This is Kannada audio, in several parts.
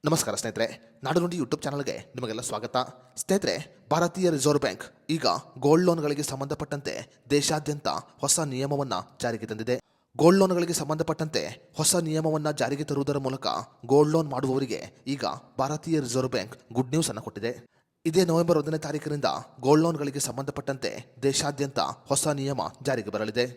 ನಮಸ್ಕಾರ ಸ್ನೇಹಿತರೆ, ನಾಡು ನುಡಿ ಯೂಟ್ಯೂಬ್ ಚಾನಲ್ಗೆ ನಿಮಗೆಲ್ಲ ಸ್ವಾಗತ. ಸ್ನೇಹಿತರೆ, ಭಾರತೀಯ ರಿಸರ್ವ್ ಬ್ಯಾಂಕ್ ಈಗ ಗೋಲ್ಡ್ ಲೋನ್ಗಳಿಗೆ ಸಂಬಂಧಪಟ್ಟಂತೆ ದೇಶಾದ್ಯಂತ ಹೊಸ ನಿಯಮವನ್ನು ಜಾರಿಗೆ ತಂದಿದೆ. ಗೋಲ್ಡ್ ಲೋನ್ಗಳಿಗೆ ಸಂಬಂಧಪಟ್ಟಂತೆ ಹೊಸ ನಿಯಮವನ್ನು ಜಾರಿಗೆ ತರುವುದರ ಮೂಲಕ ಗೋಲ್ಡ್ ಲೋನ್ ಮಾಡುವವರಿಗೆ ಈಗ ಭಾರತೀಯ ರಿಸರ್ವ್ ಬ್ಯಾಂಕ್ ಗುಡ್ ನ್ಯೂಸ್ ಅನ್ನು ಕೊಟ್ಟಿದೆ. ಇದೇ ನವೆಂಬರ್ 1ನೇ ತಾರೀಕಿನಿಂದ ಗೋಲ್ಡ್ ಲೋನ್ಗಳಿಗೆ ಸಂಬಂಧಪಟ್ಟಂತೆ ದೇಶಾದ್ಯಂತ ಹೊಸ ನಿಯಮ ಜಾರಿಗೆ ಬರಲಿದೆ.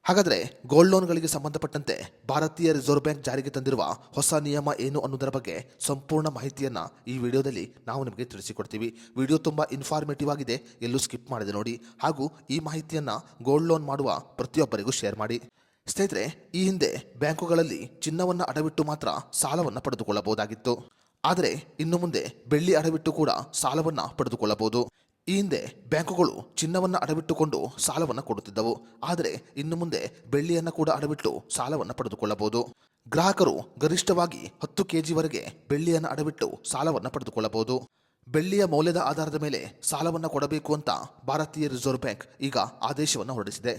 ಹಾಗಾದರೆ ಗೋಲ್ಡ್ ಲೋನ್ಗಳಿಗೆ ಸಂಬಂಧಪಟ್ಟಂತೆ ಭಾರತೀಯ ರಿಸರ್ವ್ ಬ್ಯಾಂಕ್ ಜಾರಿಗೆ ತಂದಿರುವ ಹೊಸ ನಿಯಮ ಏನು ಅನ್ನೋದರ ಬಗ್ಗೆ ಸಂಪೂರ್ಣ ಮಾಹಿತಿಯನ್ನು ಈ ವಿಡಿಯೋದಲ್ಲಿ ನಾವು ನಿಮಗೆ ತಿಳಿಸಿಕೊಡ್ತೀವಿ. ವಿಡಿಯೋ ತುಂಬ ಇನ್ಫಾರ್ಮೇಟಿವ್ ಆಗಿದೆ, ಎಲ್ಲೂ ಸ್ಕಿಪ್ ಮಾಡದೆ ನೋಡಿ. ಹಾಗೂ ಈ ಮಾಹಿತಿಯನ್ನು ಗೋಲ್ಡ್ ಲೋನ್ ಮಾಡುವ ಪ್ರತಿಯೊಬ್ಬರಿಗೂ ಶೇರ್ ಮಾಡಿ. ಸ್ನೇಹಿತರೆ, ಈ ಹಿಂದೆ ಬ್ಯಾಂಕುಗಳಲ್ಲಿ ಚಿನ್ನವನ್ನು ಅಡವಿಟ್ಟು ಮಾತ್ರ ಸಾಲವನ್ನು ಪಡೆದುಕೊಳ್ಳಬಹುದಾಗಿತ್ತು. ಆದರೆ ಇನ್ನು ಮುಂದೆ ಬೆಳ್ಳಿ ಅಡವಿಟ್ಟು ಕೂಡ ಸಾಲವನ್ನು ಪಡೆದುಕೊಳ್ಳಬಹುದು. ಈ ಹಿಂದೆ ಬ್ಯಾಂಕುಗಳು ಚಿನ್ನವನ್ನು ಅಡವಿಟ್ಟುಕೊಂಡು ಸಾಲವನ್ನು ಕೊಡುತ್ತಿದ್ದವು. ಆದರೆ ಇನ್ನು ಮುಂದೆ ಬೆಳ್ಳಿಯನ್ನು ಕೂಡ ಅಡವಿಟ್ಟು ಸಾಲವನ್ನು ಪಡೆದುಕೊಳ್ಳಬಹುದು. ಗ್ರಾಹಕರು ಗರಿಷ್ಠವಾಗಿ 10 kgವರೆಗೆ ಬೆಳ್ಳಿಯನ್ನು ಅಡವಿಟ್ಟು ಸಾಲವನ್ನು ಪಡೆದುಕೊಳ್ಳಬಹುದು. ಬೆಳ್ಳಿಯ ಮೌಲ್ಯದ ಆಧಾರದ ಮೇಲೆ ಸಾಲವನ್ನು ಕೊಡಬೇಕು ಅಂತ ಭಾರತೀಯ ರಿಸರ್ವ್ ಬ್ಯಾಂಕ್ ಈಗ ಆದೇಶವನ್ನು ಹೊರಡಿಸಿದೆ.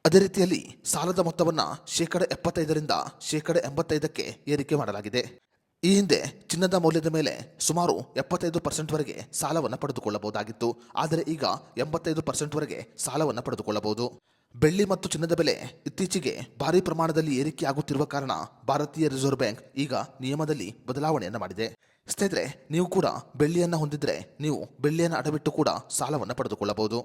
ಅದೇ ರೀತಿಯಲ್ಲಿ ಸಾಲದ ಮೊತ್ತವನ್ನು 75% 85%ಕ್ಕೆ ಏರಿಕೆ ಮಾಡಲಾಗಿದೆ. ಈ ಹಿಂದೆ ಚಿನ್ನದ ಮೌಲ್ಯದ ಮೇಲೆ ಸುಮಾರು 75%ವರೆಗೆ ಸಾಲವನ್ನು ಪಡೆದುಕೊಳ್ಳಬಹುದಾಗಿತ್ತು. ಆದರೆ ಈಗ 85%ವರೆಗೆ ಸಾಲವನ್ನು ಪಡೆದುಕೊಳ್ಳಬಹುದು. ಬೆಳ್ಳಿ ಮತ್ತು ಚಿನ್ನದ ಬೆಲೆ ಇತ್ತೀಚೆಗೆ ಭಾರಿ ಪ್ರಮಾಣದಲ್ಲಿ ಏರಿಕೆಯಾಗುತ್ತಿರುವ ಕಾರಣ ಭಾರತೀಯ ರಿಸರ್ವ್ ಬ್ಯಾಂಕ್ ಈಗ ನಿಯಮದಲ್ಲಿ ಬದಲಾವಣೆಯನ್ನು ಮಾಡಿದೆ. ಸ್ನೇಹಿತರೆ, ನೀವು ಕೂಡ ಬೆಳ್ಳಿಯನ್ನು ಹೊಂದಿದ್ರೆ ನೀವು ಬೆಳ್ಳಿಯನ್ನು ಅಡವಿಟ್ಟು ಕೂಡ ಸಾಲವನ್ನು ಪಡೆದುಕೊಳ್ಳಬಹುದು.